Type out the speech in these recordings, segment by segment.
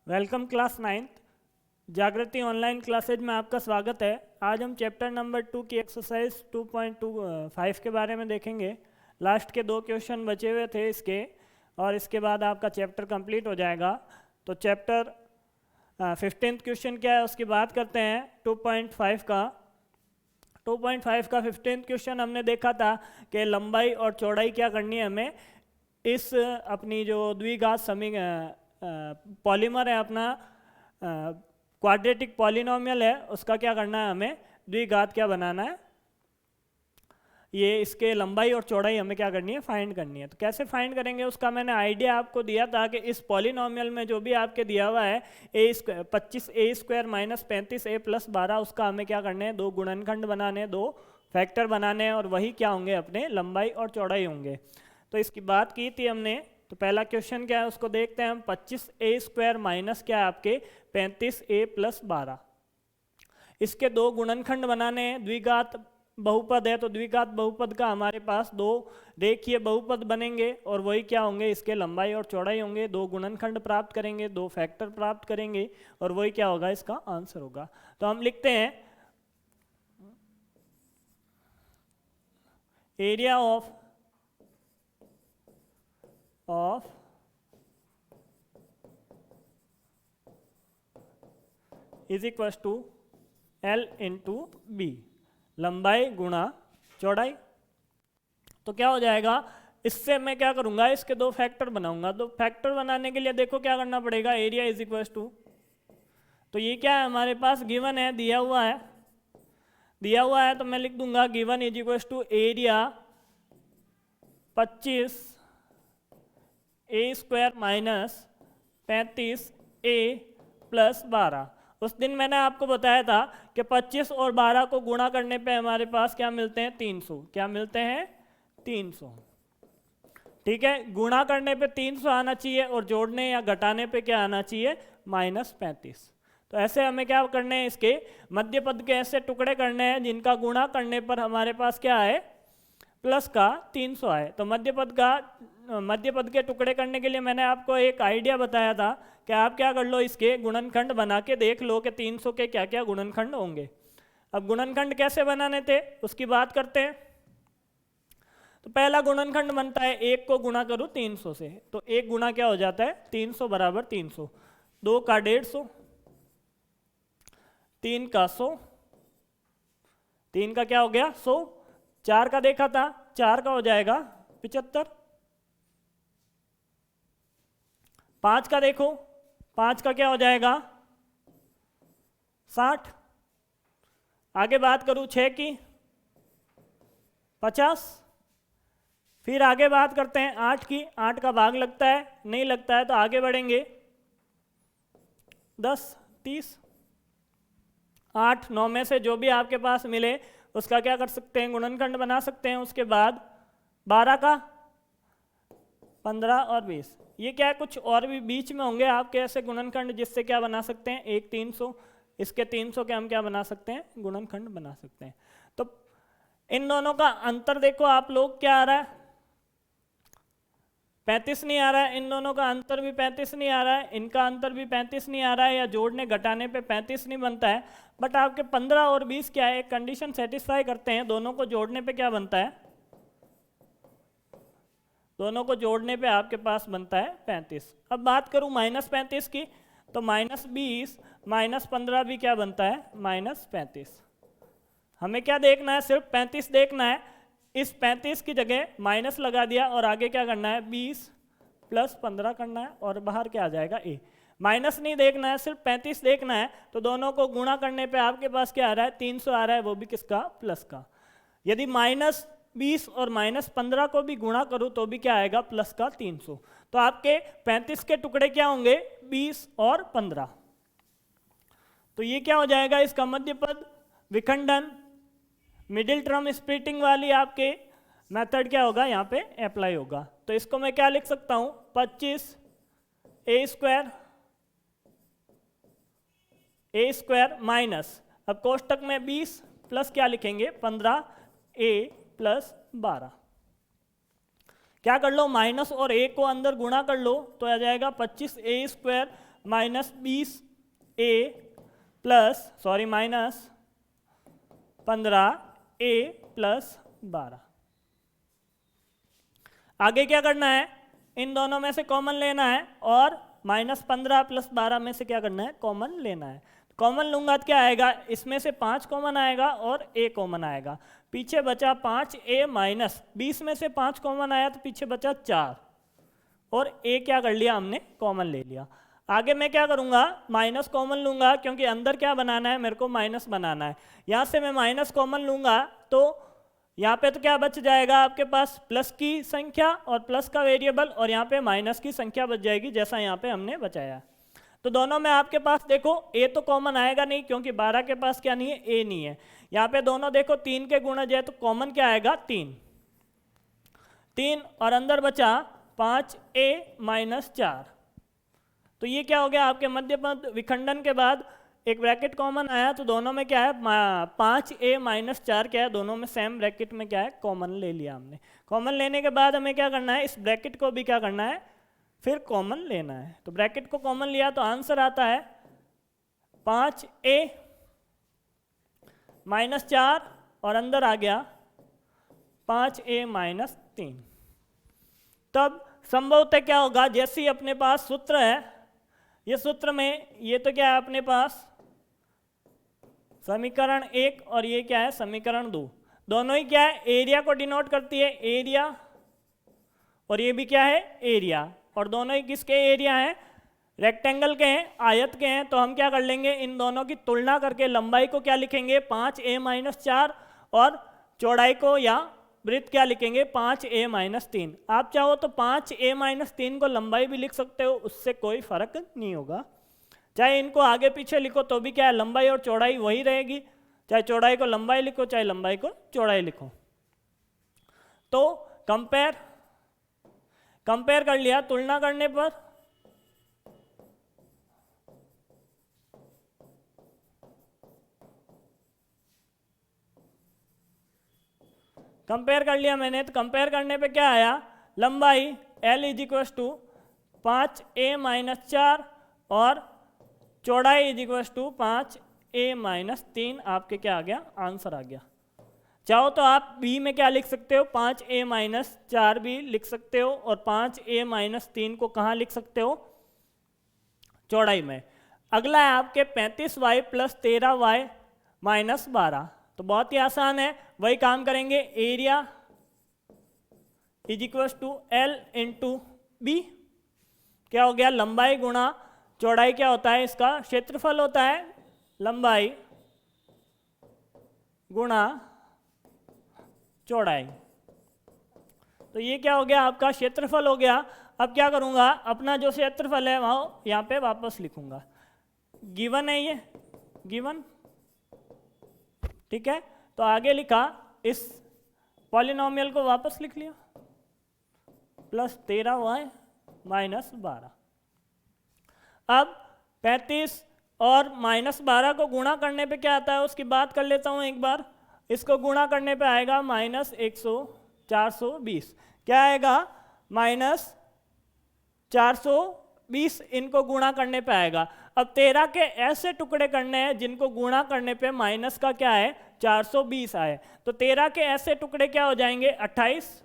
Welcome class 9th जागृति online classes में आपका स्वागत है। आज हम चैप्टर नंबर 2 की एक्सरसाइज 2.25 के बारे में देखेंगे। लास्ट के 2 क्वेश्चन बचे हुए थे इसके, और इसके बाद आपका चैप्टर कंप्लीट हो जाएगा। तो चैप्टर 15th क्वेश्चन क्या है उसकी बात करते हैं। 2.5 का 15th क्वेश्चन हमने देखा था कि लंबाई और चौड़ाई क्या करनी है हमें। इस अपनी जो द्विघात पॉलीमर है अपना, क्वाड्रेटिक पॉलिनोमियल है, उसका क्या करना है हमें, द्विघात क्या बनाना है, ये इसके लंबाई और चौड़ाई हमें क्या करनी है, फाइंड करनी है। तो कैसे फाइंड करेंगे उसका मैंने आइडिया आपको दिया था कि इस पॉलिनोमियल में जो भी आपके दिया हुआ है 25a² माइनस 35a प्लस 12, उसका हमें क्या करने हैं, 2 गुणनखंड बनाने, 2 फैक्टर बनाने हैं, और वही क्या होंगे, अपने लंबाई और चौड़ाई होंगे। तो इसकी बात की थी हमने। तो पहला क्वेश्चन क्या है उसको देखते हैं हम। 25a² माइनस क्या है आपके 35a प्लस 12, इसके 2 गुणनखंड बनाने हैं। द्विघात बहुपद है तो द्विघात बहुपद का हमारे पास 2 रेखीय बहुपद बनेंगे, और वही क्या होंगे, इसके लंबाई और चौड़ाई होंगे। 2 गुणनखंड प्राप्त करेंगे, 2 फैक्टर प्राप्त करेंगे, और वही क्या होगा, इसका आंसर होगा। तो हम लिखते हैं area of is equal to L into B, लंबाई गुणा चौड़ाई। तो क्या हो जाएगा, इससे मैं क्या करूंगा, इसके 2 फैक्टर बनाऊंगा। तो फैक्टर बनाने के लिए देखो क्या करना पड़ेगा, एरिया इज इक्वल टू, तो ये क्या है हमारे पास गिवन है, दिया हुआ है, तो मैं लिख दूंगा given is equal to area 25a² minus 35a plus 12। उस दिन मैंने आपको बताया था कि 25 और 12 को गुणा करने पे हमारे पास क्या मिलते हैं, 300। क्या मिलते हैं, 300। ठीक है, गुणा करने पे 300 आना चाहिए, और जोड़ने या घटाने पे क्या आना चाहिए, -35। तो ऐसे हमें क्या करने हैं, इसके मध्य पद के ऐसे टुकड़े करने हैं जिनका गुणा करने पर हमारे पास क्या आए, प्लस का 300 आए। तो मध्य पद के टुकड़े करने के लिए मैंने आपको एक आइडिया बताया था कि आप क्या कर लो, इसके गुणनखंड बना के देख लो कि 300 के क्या क्या गुणनखंड होंगे। अब गुणनखंड कैसे बनाने थे उसकी बात करते हैं। तो पहला गुणनखंड बनता है, 1 को गुणा करूं 300 से, तो 1 गुणा क्या हो जाता है, 300 बराबर 300, 2 का 150, 3 का 100, 3 का क्या हो गया 100, 4 का देखा था, 4 का हो जाएगा 75, 5 का देखो, 5 का क्या हो जाएगा 60, आगे बात करूं 6 की 50, फिर आगे बात करते हैं 8 की, 8 का भाग लगता है, नहीं लगता है तो आगे बढ़ेंगे 10, 30, 8, 9 में से जो भी आपके पास मिले उसका क्या कर सकते हैं, गुणनखंड बना सकते हैं। उसके बाद 12 का 15 और 20, ये क्या है, कुछ और भी बीच में होंगे आपके ऐसे गुणनखंड जिससे क्या बना सकते हैं, एक 300, इसके 300 के हम क्या बना सकते हैं, गुणनखंड बना सकते हैं। तो इन दोनों का अंतर देखो आप लोग, क्या आ रहा है, 35 नहीं आ रहा है, इन दोनों का अंतर भी 35 नहीं आ रहा है, इनका अंतर भी 35 नहीं आ रहा है, या जोड़ने घटाने पे 35 नहीं बनता है। बट आपके 15 और 20 क्या है, एक कंडीशन सेटिस्फाई करते हैं, दोनों को जोड़ने पे क्या बनता है, दोनों को जोड़ने पे आपके पास बनता है 35। अब बात करूं -35 की, तो -20 -15 भी क्या बनता है, -35। हमें क्या देखना है, सिर्फ 35 देखना है। इस 35 की जगह माइनस लगा दिया, और आगे क्या करना है, 20 प्लस 15 करना है, और बाहर क्या आ जाएगा, ए। माइनस नहीं देखना है, सिर्फ 35 देखना है। तो दोनों को गुणा करने पे आपके पास क्या आ रहा है, 300 आ रहा है, वो भी किसका, प्लस का। यदि -20 और -15 को भी गुणा करूं तो भी क्या आएगा, प्लस का 300। तो आपके 35 के टुकड़े क्या होंगे, 20 और 15। तो ये क्या हो जाएगा, इसका मध्य पद विखंडन, मिडिल टर्म स्प्लिटिंग वाली आपके मेथड क्या होगा, यहाँ पे अप्लाई होगा। तो इसको मैं क्या लिख सकता हूं, 25a² माइनस, अब कोष्टक में 20 प्लस क्या लिखेंगे, 15a प्लस 12। क्या कर लो, माइनस और ए को अंदर गुणा कर लो तो आ जाएगा 25a² minus 20a plus minus 15a plus 12। आगे क्या करना है, इन दोनों में से कॉमन लेना है और -15 प्लस 12 में से क्या करना है, कॉमन लेना है। कॉमन लूंगा तो क्या आएगा, इसमें से 5 कॉमन आएगा और a कॉमन आएगा। पीछे बचा 5a माइनस 20 में से 5 कॉमन आया तो पीछे बचा 4 और a क्या कर लिया हमने, कॉमन ले लिया। आगे मैं क्या करूंगा, माइनस कॉमन लूंगा क्योंकि अंदर क्या बनाना है, मेरे को माइनस बनाना है। यहाँ से मैं माइनस कॉमन लूंगा तो यहाँ पे तो क्या बच जाएगा आपके पास, प्लस की संख्या और प्लस का वेरिएबल, और यहाँ पे माइनस की संख्या बच जाएगी जैसा यहाँ पे हमने बचाया। तो दोनों में आपके पास देखो a तो कॉमन आएगा नहीं क्योंकि 12 के पास क्या नहीं है, a नहीं है। यहाँ पे दोनों देखो 3 के गुणज है तो कॉमन क्या आएगा, 3 और अंदर बचा 5a माइनस 4। तो ये क्या हो गया, आपके मध्य पद विखंडन के बाद एक ब्रैकेट कॉमन आया तो दोनों में क्या है, 5a माइनस 4 क्या है, दोनों में सेम ब्रैकेट में क्या है, कॉमन ले लिया हमने। कॉमन लेने के बाद हमें क्या करना है, इस ब्रैकेट को भी क्या करना है, फिर कॉमन लेना है। तो ब्रैकेट को कॉमन लिया तो आंसर आता है 5a माइनस 4 और अंदर आ गया 5a माइनस 3। तब संभवतः क्या होगा, जैसे ही अपने पास सूत्र है, ये सूत्र में ये तो क्या है अपने पास समीकरण 1 और ये क्या है समीकरण 2, दोनों ही क्या है, एरिया को डिनोट करती है, एरिया, और ये भी क्या है, एरिया, और दोनों ही किसके एरिया हैं, रेक्टेंगल के हैं, आयत के हैं। तो हम क्या कर लेंगे, इन दोनों की तुलना करके लंबाई को क्या लिखेंगे, 5a माइनस 4, और चौड़ाई को या वृत्त क्या लिखेंगे, 5a माइनस 3। आप चाहो तो 5a माइनस 3 को लंबाई भी लिख सकते हो, उससे कोई फर्क नहीं होगा। चाहे इनको आगे पीछे लिखो तो भी क्या है, लंबाई और चौड़ाई वही रहेगी, चाहे चौड़ाई को लंबाई लिखो चाहे लंबाई को चौड़ाई लिखो। तो कंपेयर कर लिया, तुलना करने पर कंपेयर कर लिया मैंने, तो कंपेयर करने पे क्या आया, लंबाई L is equal to 5a minus 4 और चौड़ाई is equal to 5a minus 3। आपके क्या आ गया, आंसर आ गया। चाहो तो आप बी में क्या लिख सकते हो, 5a माइनस 4 भी लिख सकते हो, और 5a माइनस 3 को कहाँ लिख सकते हो, चौड़ाई में। अगला है आपके 35y प्लस 13y माइनस 12। तो बहुत ही आसान है, वही काम करेंगे, area is equal to L into B, क्या हो गया, लंबाई गुणा चौड़ाई क्या होता है, इसका क्षेत्रफल होता है, लंबाई गुणा चौड़ाई। तो ये क्या हो गया, आपका क्षेत्रफल हो गया। अब क्या करूंगा, अपना जो क्षेत्रफल है वहाँ यहाँ पे वापस लिखूंगा, गिवन है ये, गिवन, ठीक है। तो आगे लिखा, इस पॉलिनोमियल को वापस लिख लिया, प्लस 13y माइनस 12। अब 35 और माइनस 12 को गुणा करने पे क्या आता है उसकी बात कर लेता हूँ एक बार। इसको गुणा करने पे आएगा माइनस 420, क्या आएगा, माइनस 420, इनको गुणा करने पे आएगा। अब 13 के ऐसे टुकड़े करने हैं जिनको गुणा करने पे माइनस का क्या है, 420 आए। तो 13 के ऐसे टुकड़े क्या हो जाएंगे, 28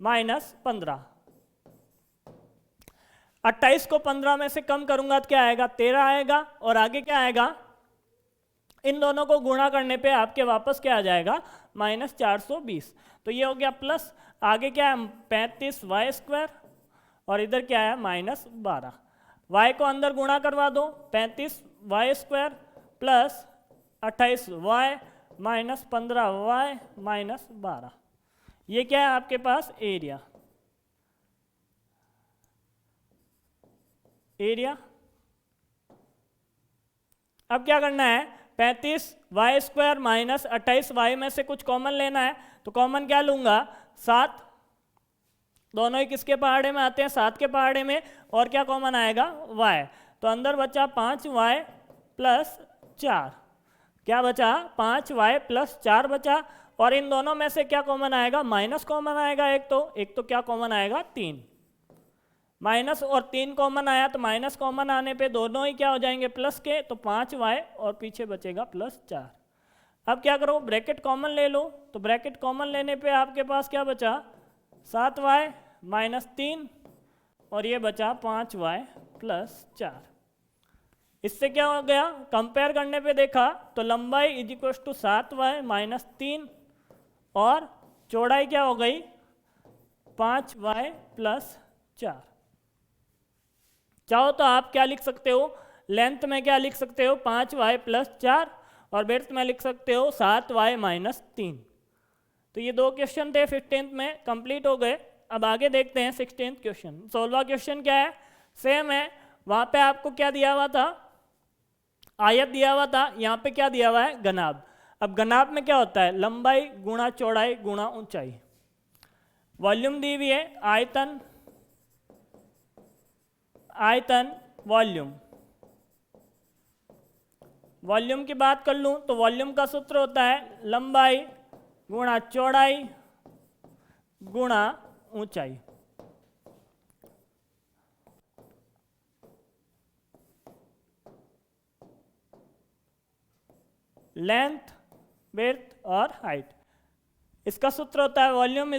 माइनस 15। 28 को 15 में से कम करूंगा तो क्या आएगा, 13 आएगा, और आगे क्या आएगा, इन दोनों को गुणा करने पे आपके वापस क्या आ जाएगा, माइनस 420। तो ये हो गया प्लस, आगे क्या है 35y², और इधर क्या है माइनस 12। y को अंदर गुणा करवा दो, 35y² plus 28y minus 15y minus 12। ये क्या है आपके पास, एरिया। अब क्या करना है, 35y² माइनस 28y में से कुछ कॉमन लेना है। तो कॉमन क्या लूंगा, 7, दोनों ही किसके पहाड़े में आते हैं, 7 के पहाड़े में, और क्या कॉमन आएगा, y। तो अंदर बचा 5y प्लस 4, क्या बचा, 5y प्लस 4 बचा, और इन दोनों में से क्या कॉमन आएगा, माइनस कॉमन आएगा। एक तो क्या कॉमन आएगा, 3। माइनस और 3 कॉमन आया, तो माइनस कॉमन आने पे दोनों ही क्या हो जाएंगे, प्लस के, तो 5y और पीछे बचेगा +4। अब क्या करो, ब्रैकेट कॉमन ले लो, तो ब्रैकेट कॉमन लेने पे आपके पास क्या बचा, 7y - 3 और ये बचा 5y + 4। इससे क्या हो गया, कंपेयर करने पे देखा तो लंबाई = 7y - 3 और चौड़ाई क्या हो गई, 5y + 4। चाहो तो आप क्या लिख सकते हो, लेंथ में क्या लिख सकते हो, 5y + 4 और ब्रेड्थ में लिख सकते हो 7y - 3। तो ये 2 क्वेश्चन थे 15th में, कंप्लीट हो गए। अब आगे देखते हैं 16th क्वेश्चन। 16वां क्वेश्चन क्या है, सेम है। वहाँ पे आपको क्या दिया हुआ था, आयत दिया हुआ था, यहाँ पे क्या दिया हुआ है, घनाभ। अब घनाभ में क्या होता है, लंबाई गुणा चौड़ाई गुणा ऊंचाई। वॉल्यूम दी हुई है, आयतन, आयतन वॉल्यूम। वॉल्यूम की बात कर लूं तो वॉल्यूम का सूत्र होता है लंबाई गुणा चौड़ाई गुणा ऊंचाई। लेंथ, विड्थ और हाइट, इसका सूत्र होता है वॉल्यूम =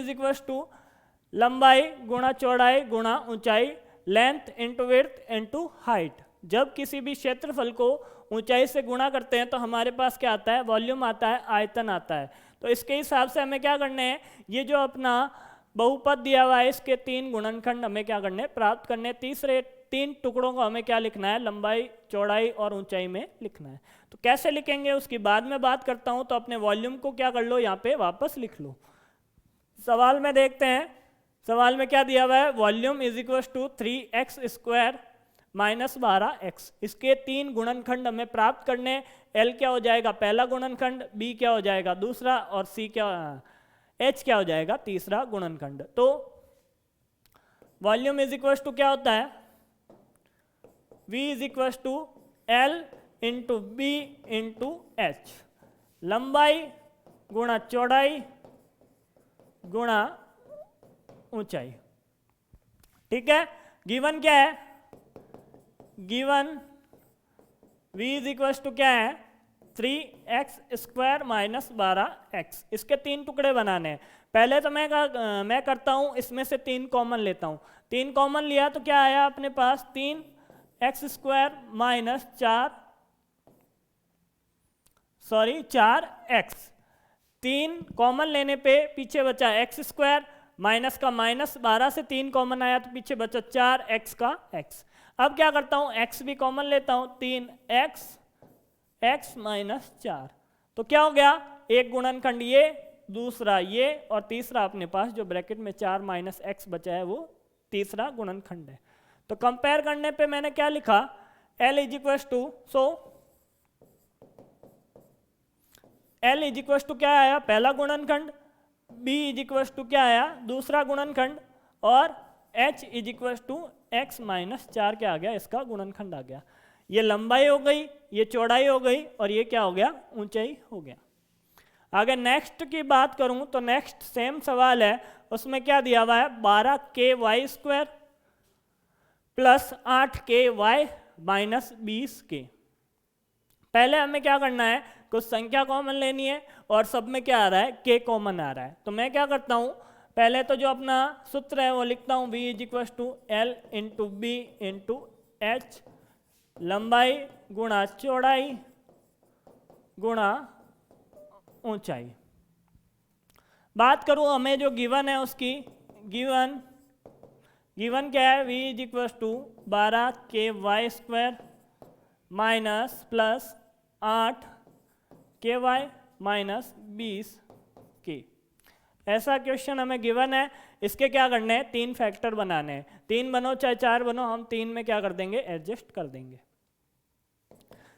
लंबाई गुणा चौड़ाई गुणा ऊंचाई, length into width into height. जब किसी भी क्षेत्रफल को ऊंचाई से गुणा करते हैं तो हमारे पास क्या आता है, वॉल्यूम आता है, आयतन आता है। तो इसके हिसाब से हमें क्या करने हैं, ये जो अपना बहुपद दिया हुआ है इसके 3 गुणनखंड हमें क्या करने हैं, प्राप्त करने हैं। तीसरे 3 टुकड़ों को हमें क्या लिखना है, लंबाई चौड़ाई और ऊंचाई में लिखना है। तो कैसे लिखेंगे उसकी बाद में बात करता हूं। तो अपने वॉल्यूम को क्या कर लो, यहाँ पे वापस लिख लो। सवाल में देखते हैं, सवाल में क्या दिया हुआ है, वॉल्यूम = 3x² - 12x। इसके 3 गुणनखंड हमें प्राप्त करने। L क्या हो जाएगा, पहला गुणनखंड, B क्या हो जाएगा, दूसरा, और H क्या हो जाएगा, तीसरा गुणनखंड। तो वॉल्यूम = क्या होता है, V = L × B × H। लंबाई गुणा चौड़ाई गुणा ऊंचाई। ठीक है, गिवन क्या है, गिवन V = क्या है, 3x² - 12x। इसके 3 टुकड़े बनाने हैं। पहले तो मैं करता हूं, इसमें से 3 कॉमन लेता हूं। 3 कॉमन लिया तो क्या आया अपने पास, 3x² - 4x। 3 कॉमन लेने पे पीछे बचा x², माइनस का माइनस, 12 से 3 कॉमन आया तो पीछे बचा 4x का x। अब क्या करता हूं, x भी कॉमन लेता हूं, 3x x - 4। तो क्या हो गया, एक गुणनखंड ये, दूसरा ये, और तीसरा अपने पास जो ब्रैकेट में 4 - x बचा है वो तीसरा गुणनखंड है। तो कंपेयर करने पे मैंने क्या लिखा, L = क्या आया, पहला गुणनखंड, B = क्या आया, दूसरा गुणनखंड, और H = x - 4 क्या आ गया, इसका गुणनखंड आ गया। ये लंबाई हो गई, ये चौड़ाई हो गई, और ये क्या हो गया, ऊंचाई हो गया। आगे नेक्स्ट की बात करूं तो नेक्स्ट सेम सवाल है, उसमें क्या दिया हुआ है, 12ky² + 8ky - 20k। पहले हमें क्या करना है, कुछ संख्या कॉमन लेनी है, और सब में क्या आ रहा है, k कॉमन आ रहा है। तो मैं क्या करता हूं, पहले तो जो अपना सूत्र है वो लिखता हूं, V = L × B × H। लंबाई गुणा चौड़ाई गुणा ऊंचाई। बात करूं हमें जो गिवन है उसकी, गिवन क्या है, V = 12ky² - +8ky - 20k। ऐसा क्वेश्चन हमें गिवन है। इसके क्या करने हैं, 3 फैक्टर बनाने हैं। 3 बनो चाहे 4 बनो, हम 3 में क्या कर देंगे, एडजस्ट कर देंगे।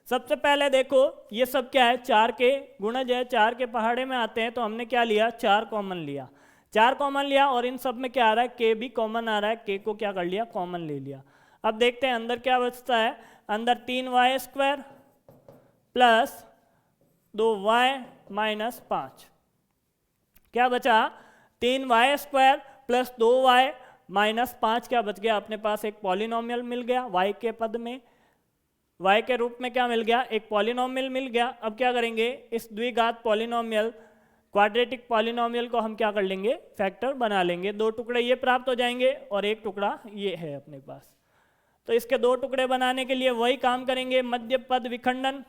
सबसे पहले देखो ये सब क्या है, 4 के गुणज है, 4 के पहाड़े में आते हैं। तो हमने क्या लिया, 4 कॉमन लिया, 4 कॉमन लिया, और इन सब में क्या आ रहा है, k भी कॉमन आ रहा है, k को क्या कर लिया, कॉमन ले लिया। अब देखते हैं अंदर क्या बचता है, अंदर 3y² + 2y - 5। क्या बचा 3y² प्लस 2y माइनस 5 क्या बच गया अपने पास, एक पॉलिनोमियल मिल गया y के पद में, y के रूप में क्या मिल गया, एक पॉलिनोमियल मिल गया। अब क्या करेंगे, इस द्विघात पॉलिनोमियल क्वाड्रेटिक पॉलिनोमियल को हम क्या कर लेंगे, फैक्टर बना लेंगे। 2 टुकड़े ये प्राप्त हो जाएंगे और 1 टुकड़ा ये है अपने पास। तो इसके 2 टुकड़े बनाने के लिए वही काम करेंगे, मध्य पद विखंडन।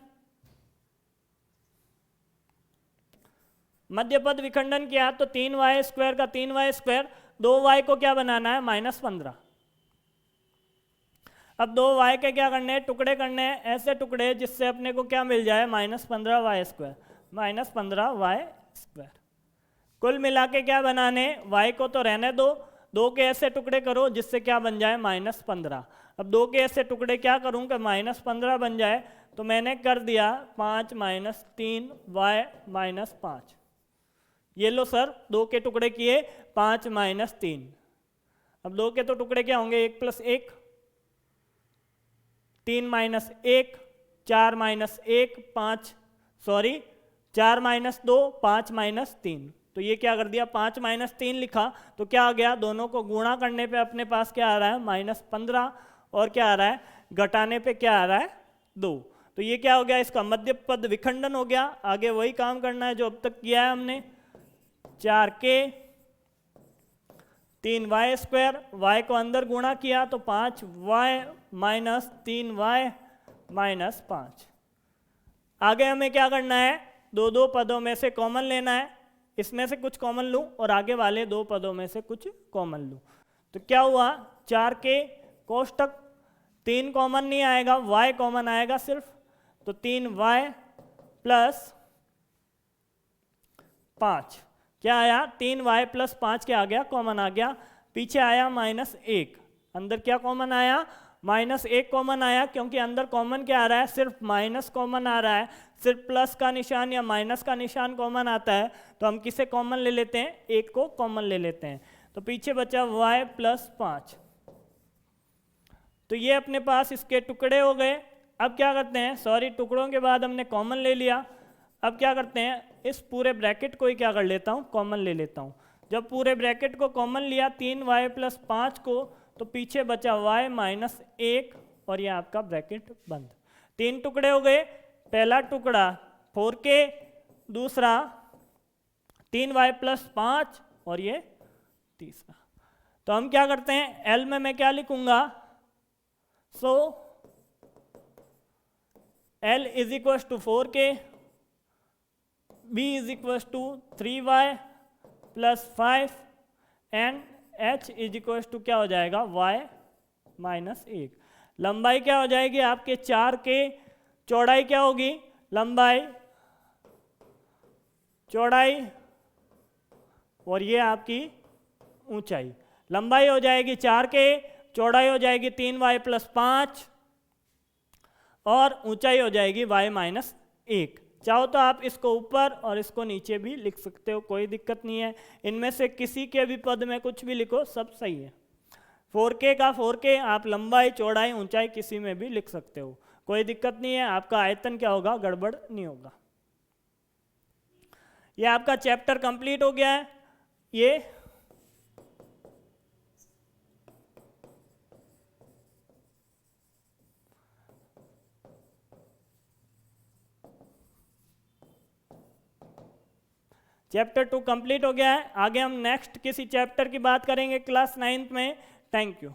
मध्य पद विखंडन किया तो 3y² का 3y², 2y को क्या बनाना है, -15। अब 2y के क्या करने हैं, टुकड़े करने हैं, ऐसे टुकड़े जिससे अपने को क्या मिल जाए, -15y², -15y²। कुल मिला के क्या बनाने, y को तो रहने दो, 2 के ऐसे टुकड़े करो जिससे क्या बन जाए, -15। अब 2 के ऐसे टुकड़े क्या करूँ कि -15 बन जाए, तो मैंने कर दिया 5 - 3y -5। ये लो सर, 2 के टुकड़े किए 5 - 3। अब 2 के तो टुकड़े क्या होंगे, 1 + 1, 3 - 1, 4 - 1, 5 सॉरी 4 - 2, 5 - 3। तो ये क्या कर दिया, 5 - 3 लिखा, तो क्या आ गया, दोनों को गुणा करने पे अपने पास क्या आ रहा है, -15, और क्या आ रहा है, घटाने पे क्या आ रहा है, 2। तो ये क्या हो गया, इसका मध्य पद विखंडन हो गया। आगे वही काम करना है जो अब तक किया है हमने, 4k 3y², y को अंदर गुणा किया तो 5y - 3y -5। आगे हमें क्या करना है, 2 पदों में से कॉमन लेना है, इसमें से कुछ कॉमन लूँ और आगे वाले 2 पदों में से कुछ कॉमन लूँ। तो क्या हुआ, 4k कोष्टक 3 कॉमन नहीं आएगा, y कॉमन आएगा सिर्फ, तो 3y + 5 क्या आया, 3y + 5 क्या आ गया, कॉमन आ गया। पीछे आया -1, अंदर क्या कॉमन आया, -1 कॉमन आया, क्योंकि अंदर कॉमन क्या आ रहा है, सिर्फ माइनस कॉमन आ रहा है। सिर्फ प्लस का निशान या माइनस का निशान कॉमन आता है, तो हम किसे कॉमन ले लेते हैं, 1 को कॉमन ले लेते हैं। तो पीछे बचा y + 5। तो ये अपने पास इसके टुकड़े हो गए। अब क्या करते हैं, सॉरी टुकड़ों के बाद हमने कॉमन ले लिया, अब क्या करते हैं, इस पूरे ब्रैकेट को ही क्या कर लेता हूँ, कॉमन ले लेता हूँ। जब पूरे ब्रैकेट को कॉमन लिया 3y + 5 को, तो पीछे बचा y - 1 और ये आपका ब्रैकेट बंद। 3 टुकड़े हो गए, पहला टुकड़ा 4k, दूसरा 3y + 5 और ये तीसरा। तो हम क्या करते हैं, L में मैं क्या लिखूंगा, सो L = 4k, B = 3y + 5 and H = क्या हो जाएगा, y - 1। लंबाई क्या हो जाएगी आपके 4k, चौड़ाई क्या होगी, लंबाई चौड़ाई और ये आपकी ऊंचाई। लंबाई हो जाएगी 4k, चौड़ाई हो जाएगी 3y + 5 और ऊंचाई हो जाएगी y - 1। चाहो तो आप इसको ऊपर और इसको नीचे भी लिख सकते हो, कोई दिक्कत नहीं है। इनमें से किसी के भी पद में कुछ भी लिखो, सब सही है। 4k का 4k, आप लंबाई चौड़ाई ऊंचाई किसी में भी लिख सकते हो, कोई दिक्कत नहीं है। आपका आयतन क्या होगा, गड़बड़ नहीं होगा। ये आपका चैप्टर कंप्लीट हो गया है। ये चैप्टर 2 कंप्लीट हो गया है। आगे हम नेक्स्ट किसी चैप्टर की बात करेंगे क्लास 9th में। Thank you.